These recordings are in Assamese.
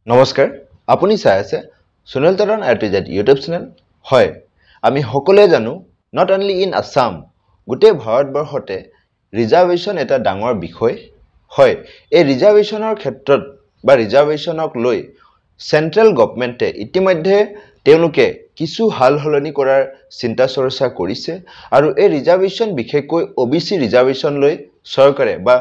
নমস্কাৰ আপুনি চাই আছে সুনীল তৰণ আৰটিজেড ইউটিউব চেনেল হয় আমি সকলোৱে জানো নট অনলি ইন আসাম গোটেই ভাৰতবৰ্ষতে ৰিজাৰ্ভেশ্যন এটা ডাঙৰ বিষয় হয় এই ৰিজাৰ্ভেশ্যনৰ ক্ষেত্ৰত বা ৰিজাৰ্ভেশ্যনক লৈ সেন্ট্ৰেল গভৰ্নমেন্টে ইতিমধ্যে তেওঁলোকে কিছু হাল হলনি কৰাৰ চিন্তা চৰ্চা কৰিছে আৰু এই ৰিজাৰ্ভেশ্যন বিশেষকৈ ওবিসি ৰিজাৰ্ভেশ্যন লৈ চৰকাৰে বা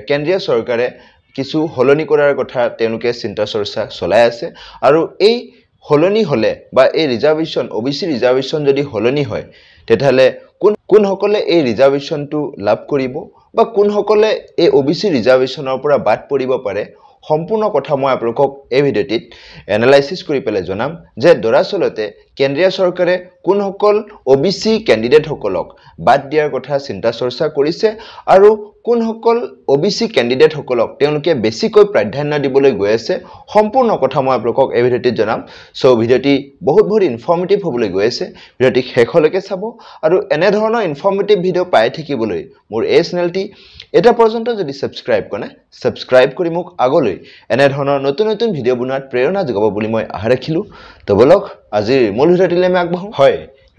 কেন্দ্ৰীয় চৰকাৰে কিছু হলনি কৰাৰ কথা তেওঁলোকে চিন্তা চৰ্চা চলাই আছে আৰু এই হলনি হলে বা এই ৰিজাৰ্ভেশ্যন ওবিসি ৰিজাৰ্ভেশ্যন যদি হলনি হয় তেতিয়াহলে কোন সকলে এই ৰিজাৰ্ভেশ্যনটো লাভ কৰিব বা কোন সকলে এই ওবিসি ৰিজাৰ্ভেশ্যনৰ পৰা বাদ পৰিব পাৰে সম্পূৰ্ণ কথা মই আপোনালোকক এই ভিডিঅ'টিত এনালাইসিস কৰি পেলাই জনাম যে দৰাচলতে কেন্দ্ৰীয় চৰকাৰে কোন সকল ওবিসি ক্যান্ডিডেট সকলক বাদ দিয়াৰ কথা চিন্তা চৰ্চা কৰিছে আৰু কোন সকল ওবিসি ক্যান্ডিডেট সকলক তেওঁলোকে বেছিকৈ প্ৰাধান্য দিবলৈ গৈ আছে সম্পূৰ্ণ কথা মই আপোনালোকক এই ভিডিঅ'টিত জনাম সো ভিডিঅ'টি বহুত ইনফৰ্মেটিভ হ'বলৈ গৈ আছে ভিডিঅ'টি শেষলৈকে চাব আৰু এনে ধৰণৰ ইনফৰ্মেটিভ ভিডিঅ' পাই থাকিবলৈ মোৰ এই চেনেলটি এটা পৰ্যন্ত যদি সাবস্ক্ৰাইব কৰে সাবস্ক্ৰাইব কৰি মোক আগলৈ এনে ধৰণৰ নতুন ভিডিঅ' বনোৱাত প্ৰেৰণা যোগাব বুলি মই আশা ৰাখিলো তো বলক আজিৰ মূল ভিডিঅ'টিলৈ আমি আগবাঢ়ো হয়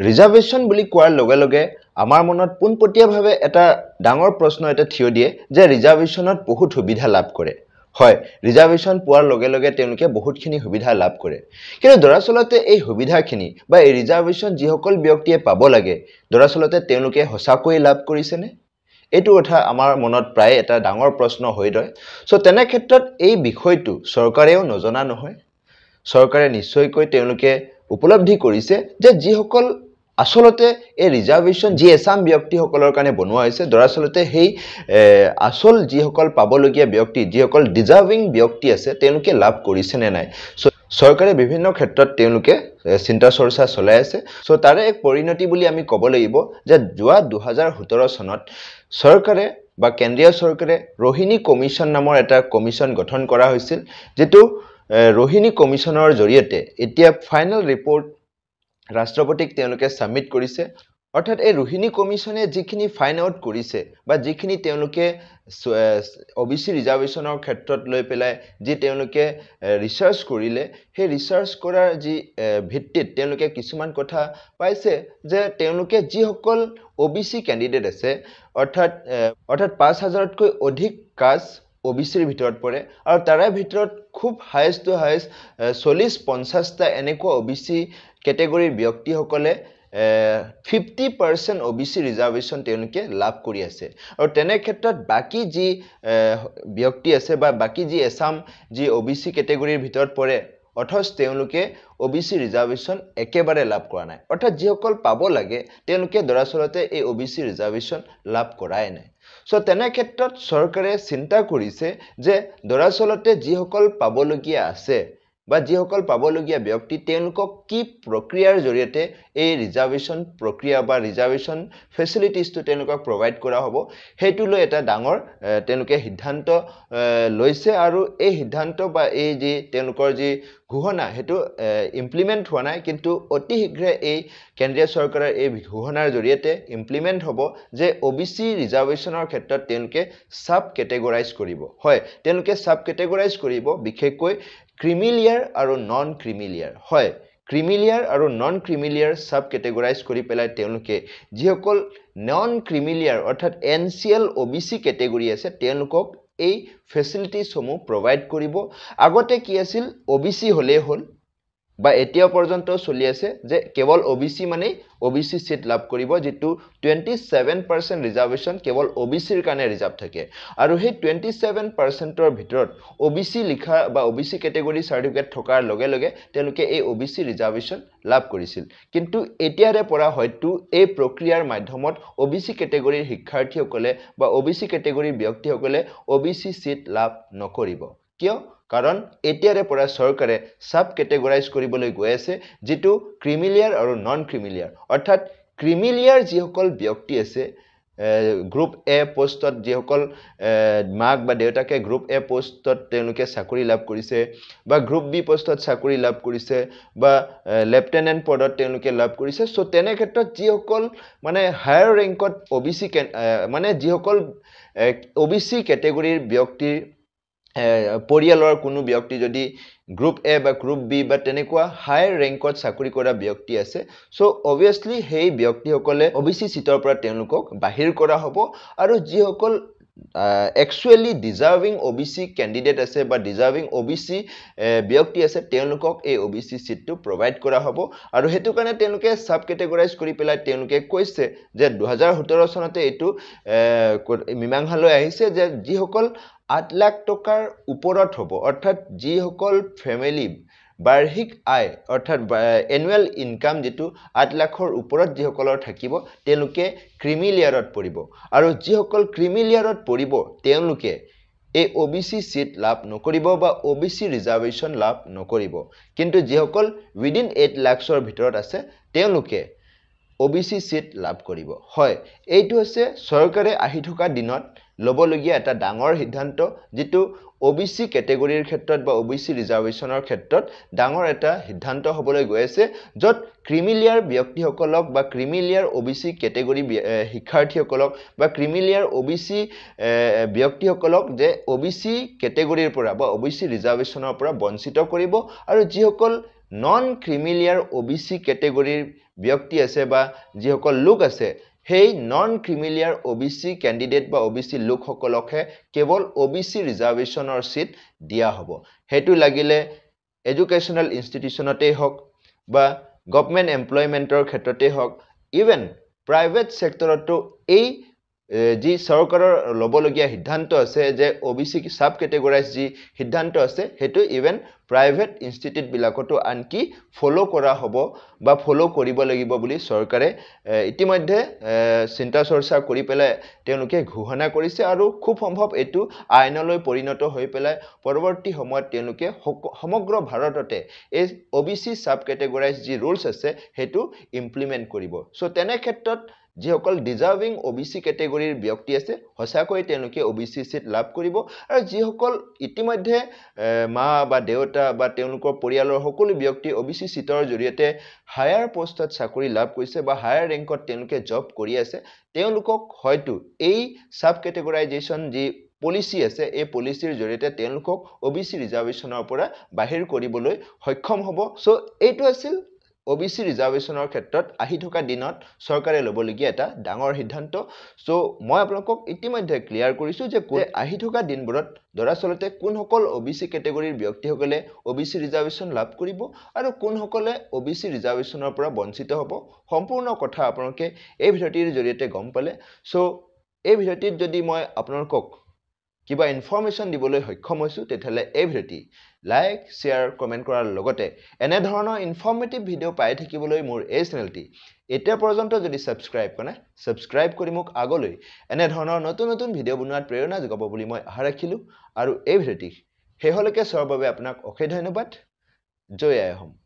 ৰিজাৰ্ভেশ্যন বুলি কোৱাৰ লগে লগে আমাৰ মনত পোনপটীয়াভাৱে এটা ডাঙৰ প্ৰশ্ন এটা থিয় দিয়ে যে ৰিজাৰ্ভেশ্যনত বহুত সুবিধা লাভ কৰে হয় ৰিজাৰ্ভেশ্যন পোৱাৰ লগে লগে তেওঁলোকে বহুতখিনি সুবিধা লাভ কৰে কিন্তু দৰাচলতে এই সুবিধাখিনি বা এই ৰিজাৰ্ভেশ্যন যিসকল ব্যক্তিয়ে পাব লাগে দৰাচলতে তেওঁলোকে হসাকৈ লাভ কৰিছেনে এইটো কথা আমাৰ মনত প্ৰায় এটা ডাঙৰ প্ৰশ্ন হৈ ৰয় সো তেনে ক্ষেত্ৰত এই বিষয়টো চৰকাৰেও নজনা নহয় চৰকাৰে নিশ্চয়কৈ তেওঁলোকে উপলব্ধি কৰিছে যে যিসকল আসলতে এই ৰিজাৰ্ভেশ্যন যি এছাম ব্যক্তিসকলৰ কাৰণে বনোৱা হৈছে দৰাচলতে সেই আসল যিসকল পাবলগীয়া ব্যক্তি যিসকল ডিজাৰ্ভিং ব্যক্তি আছে তেওঁলোকে লাভ কৰিছে নে নাই চৰকাৰে বিভিন্ন ক্ষেত্ৰত তেওঁলোকে চিন্তা চৰ্চা চলাই আছে সো তাৰে এক পৰিণতি বুলি আমি ক'ব লাগিব যে যোৱা 2017 চনত চৰকাৰে বা কেন্দ্ৰীয় চৰকাৰে ৰোহিণী কমিছন নামৰ এটা কমিছন গঠন কৰা হৈছিল যেটো ৰোহিণী কমিছনৰ জৰিয়তে এতিয়া ফাইনাল ৰিপৰ্ট ৰাষ্ট্ৰপতিক তেওঁলোকে সাবমিট কৰিছে অৰ্থাৎ এই ৰোহিণী কমিছনে যিখিনি ফাইন আউট কৰিছে বা যিখিনি তেওঁলোকে ওবিসি ৰিজাৰ্ভেশ্যনৰ ক্ষেত্ৰত লৈ পেলাই যি তেওঁলোকে ৰিসাৰ্চ কৰিলে সেই ৰিসাৰ্চ কৰাৰ যি ভিত্তিত তেওঁলোকে কিছুমান কথা পাইছে যে তেওঁলোকে যিসকল ওবিসি ক্যান্ডিডেট আছে অৰ্থাৎ 5000তকৈ অধিক কাষ্ট ওবিসিৰ ভিতৰত পৰে আৰু তাৰে ভিতৰত খুব হাইয়েষ্ট টু হাইয়েষ্ট 40-50টা এনেকুৱা ওবিসি কেটেগৰীৰ ব্যক্তিসকলে 50% ওবিসি ৰিজাৰ্ভেশ্যন তেওঁলোকে লাভ কৰি আছে আৰু তেনে ক্ষেত্ৰত বাকি যি ব্যক্তি আছে বা বাকি যি এছাম যি ওবিসি কেটেগৰীৰ ভিতৰত পৰে অথচ তেওঁলোকে ওবিসি ৰিজাৰ্ভেশ্যন একেবাৰে লাভ কৰা নাই অৰ্থাৎ যিসকল পাব লাগে তেওঁলোকে দৰাচলতে এই ওবিসি ৰিজাৰ্ভেশ্যন লাভ কৰাই নাই সো তেনে ক্ষেত্ৰত চৰকাৰে চিন্তা কৰিছে যে দৰাচলতে যিসকল পাবলগীয়া আছে বা যিসকল পাবলগীয়া ব্যক্তি তেওঁলোকক কি প্ৰক্ৰিয়াৰ জৰিয়তে এই ৰিজাৰ্ভেশ্যন প্ৰক্ৰিয়া বা ৰিজাৰ্ভেশ্যন ফেচিলিটিজটো তেওঁলোকক প্ৰভাইড কৰা হ'ব হেতু লৈ এটা ডাঙৰ তেওঁলোকে সিদ্ধান্ত লৈছে আৰু এই সিদ্ধান্ত বা এই যে তেওঁলোকৰ যি ঘোষণা হেতু ইমপ্লিমেন্ট হোৱা নাই কিন্তু অতি শীঘ্ৰে এই কেন্দ্ৰীয় চৰকাৰৰ এই ঘোষণাৰ জৰিয়তে ইমপ্লিমেন্ট হ'ব যে ওবিসি ৰিজাৰ্ভেশ্যনৰ ক্ষেত্ৰত তেওঁলোকে সাব কেটেগৰাইজ কৰিব হয় তেওঁলোকে সাব কেটেগৰাইজ কৰিব বিশেষকৈ ক্ৰিমিলিয়াৰ আৰু নন ক্ৰিমিলিয়াৰ হয় ক্ৰিমিলিয়াৰ আৰু নন ক্ৰিমিলিয়াৰ সাব কেটেগৰাইজ কৰি পেলাই তেওঁলোকে যিসকল নন ক্ৰিমিলিয়াৰ অৰ্থাৎ এনচিএল ওবিসি কেটেগৰী আছে তেওঁলোকক এই ফেচিলিটিজ সমূহ প্ৰভাইড কৰিব আগতে কি আছিল ওবিসি হলে হল বা এতিয়া পৰ্যন্ত চলি আছে যে কেৱল ওবিসি মানে ওবিসি সিট লাভ কৰিব যেটো 27% ৰিজাৰ্ভেশ্যন কেৱল ওবিসিৰ কাৰণে ৰিজাৰ্ভ থাকে আৰু সেই 27%ৰ ভিতৰত ওবিসি লিখা বা ওবিসি কেটেগৰী সাৰ্টিফিকেট থকাৰ লগে লগে তেওঁলোকে এই ওবিসি ৰিজাৰ্ভেশ্যন লাভ কৰিছিল কিন্তু এতিয়াৰে পৰা হয়তো এই প্ৰক্ৰিয়াৰ মাধ্যমত ওবিসি কেটেগৰীৰ শিক্ষাৰ্থীসকলে বা ওবিসি কেটেগৰীৰ ব্যক্তিসকলে ওবিসি সিট লাভ নকৰিব কিয় কাৰণ এতিয়াৰে পৰা চৰকাৰে সাব কেটেগৰাইজ কৰিবলৈ গৈ আছে যেটো ক্ৰিমিলিয়াৰ আৰু নন ক্ৰিমিলিয়াৰ অৰ্থাৎ ক্ৰিমিলিয়াৰ যিসকল ব্যক্তি আছে গ্ৰুপ এ পোষ্টত যিসকল মাক বা দেউতাকে গ্ৰুপ এ পোষ্টত তেওঁলোকে চাকৰি লাভ কৰিছে বা গ্ৰুপ বি পোষ্টত চাকৰি লাভ কৰিছে বা লেফটেনেন্ট পদত তেওঁলোকে লাভ কৰিছে সো তেনে ক্ষেত্ৰত যিসকল মানে হায়াৰ ৰেংকত ওবিসি মানে যিসকল ওবিসি কেটেগৰীৰ ব্যক্তিৰ পৰিয়ালৰ কোনো ব্যক্তি যদি গ্ৰুপ এ বা গ্ৰুপ বি বা তেনেকুৱা হাই ৰেংকত চাকৰি কৰা ব্যক্তি আছে সো অবভিয়াসলি সেই ব্যক্তিসকলে ওবিসি সিটৰ পৰা তেওঁলোকক বাহিৰ কৰা হ'ব আৰু যিসকল actually deserving OBC candidate আছে বা deserving OBC ব্যক্তি আছে তেওঁলোকক এই OBC সিটটো প্ৰভাইড কৰা হ'ব আৰু হেতু কাৰণে তেওঁলোকে সাব ক্যাটেগৰাইজ কৰি পেলাই তেওঁলোকে কৈছে যে 2017 চনতে এটো মীমাংসালৈ আহিছে যে যিসকল 8 লাখ টকাৰ ওপৰত হ'ব অৰ্থাৎ যিসকল ফ্যামিলি বাৰ্ষিক আয় অৰ্থাৎ এনুৱেল ইনকাম যেটো 8 লাখৰ ওপৰত যিসকলৰ থাকিব তেওঁলোকে ক্ৰিমি লেয়াৰত পৰিব আৰু যিসকল ক্ৰিমি লেয়াৰত পৰিব তেওঁলোকে এই OBC সিট লাভ নকৰিব বা OBC ৰিজাৰ্ভেশন লাভ নকৰিব কিন্তু যিসকল উইদিন 8 লাখৰ ভিতৰত আছে তেওঁলোকে OBC সিট লাভ কৰিব হয় এইটো হৈছে চৰকাৰে আহি থকা দিনত লবলগীয়া এটা ডাঙৰ সিদ্ধান্ত যেটো OBC ক্যাটেগৰীৰ ক্ষেত্ৰত বা OBC ৰিজাৰ্ভেশনৰ ক্ষেত্ৰত ডাঙৰ এটা সিদ্ধান্ত হ'বলৈ গৈ আছে যত ক্ৰিমিলিয়াৰ ব্যক্তিসকলক বা ক্ৰিমিলিয়াৰ OBC ক্যাটেগৰী শিক্ষাৰ্থীসকলক বা ক্ৰিমিলিয়াৰ OBC ব্যক্তিসকলক যে OBC ক্যাটেগৰীৰ পৰা বা OBC ৰিজাৰ্ভেশনৰ পৰা বঞ্চিত কৰিব আৰু যিসকল নন ক্ৰিমিলিয়াৰ OBC ক্যাটেগৰীৰ ব্যক্তি আছে বা যিসকল লোক আছে হেই নন ক্ৰিমিলিয়াৰ OBC ক্যান্ডিডেট বা OBC লোকসকলকহে কেৱল OBC ৰিজাৰ্ভেশনৰ সিট দিয়া হ'ব হেতু লাগিলে এডুকেশনাল ইনষ্টিটিউশনতে হওক বা গভৰ্নমেন্ট এমপ্লয়মেন্টৰ ক্ষেত্ৰতে হওক ইভেন প্ৰাইভেট সেক্টৰতো এই যি চৰকাৰৰ লবলগীয়া সিদ্ধান্ত আছে যে OBC সাব ক্যাটেগৰাইজ যি সিদ্ধান্ত আছে হেতু ইভেন প্ৰাইভেট ইনষ্টিটিউট বিলাকতো আনকি ফলো কৰা হ'ব বা ফলো কৰিব লাগিব বুলি চৰকাৰে ইতিমধ্যে চিন্তা চৰ্চা কৰি পেলাই তেওঁলোকে ঘোষণা কৰিছে আৰু খুব সম্ভৱ এটো আইনলৈ পৰিণত হৈ পেলাই পৰৱৰ্তী সময়ত তেওঁলোকে সমগ্ৰ ভাৰততে এই OBC সাব ক্যাটেগৰাইজ যি ৰুলছ আছে হেতু ইমপ্লিমেন্ট কৰিব সো তেনে ক্ষেত্ৰত যিসকল ডিজাৰ্ভিং OBC ক্যাটেগৰীৰ ব্যক্তি আছে হসাকৈ তেওঁলোকে OBC সিট লাভ কৰিব আৰু যিসকল ইতিমধ্যে মা বা দেউতা বা তেওঁলোকৰ পৰিয়ালৰ সকলো ব্যক্তি OBC সিটৰ জৰিয়তে হায়াৰ পোষ্টত চাকৰি লাভ কৰিছে বা হায়াৰ ৰেংকত তেওঁলোকে জব কৰি আছে তেওঁলোকক হয়তো এই সাব ক্যাটেগৰাইজেশন যি পলিসি আছে এই পলিসিৰ জৰিয়তে তেওঁলোকক OBC ৰিজাৰ্ভেশনৰ পৰা বাহিৰ কৰিবলৈ সক্ষম হ'ব সো এইটো আছিল OBC ৰিজাৰ্ভেশনৰ ক্ষেত্ৰত আহি থকা দিনত চৰকাৰে লবলগীয়া এটা ডাঙৰ সিদ্ধান্ত সো মই আপোনালোকক ইতিমধ্যে ক্লিয়াৰ কৰিছো যে আহি থকা দিনবোৰত দৰাচলতে কোনসকল OBC ক্যাটেগৰীৰ ব্যক্তিসকলে OBC ৰিজাৰ্ভেশন লাভ কৰিব আৰু কোনসকলে OBC ৰিজাৰ্ভেশনৰ পৰা বঞ্চিত হ'ব সম্পূৰ্ণ কথা আপোনালোকে এই ভিডিঅ'টিৰ জৰিয়তে গম পালে সো এই ভিডিঅ'টিত যদি মই আপোনালোকক কিবা ইনফৰমেশন দিবলৈ সক্ষম হৈছো তেতিয়ালে এই ভিডিঅ'টি লাইক শেয়াৰ কমেন্ট কৰাৰ লগতে এনে ধৰণৰ ইনফৰমেটিভ ভিডিঅ' পাই থাকিবলৈ মোৰ এই চেনেলটি এতিয়া পৰ্যন্ত যদি সাবস্ক্ৰাইব কৰা সাবস্ক্ৰাইব কৰি মোক আগলৈ এনে ধৰণৰ নতুন নতুন ভিডিঅ' বনোৱাত প্ৰেৰণা যোগাব বুলি মই আশা ৰাখিলো আৰু এই ভিডিঅ'টি হেহলৈকে চোৱাৰ বাবে আপোনাক অশেষ ধন্যবাদ জয় আই অসম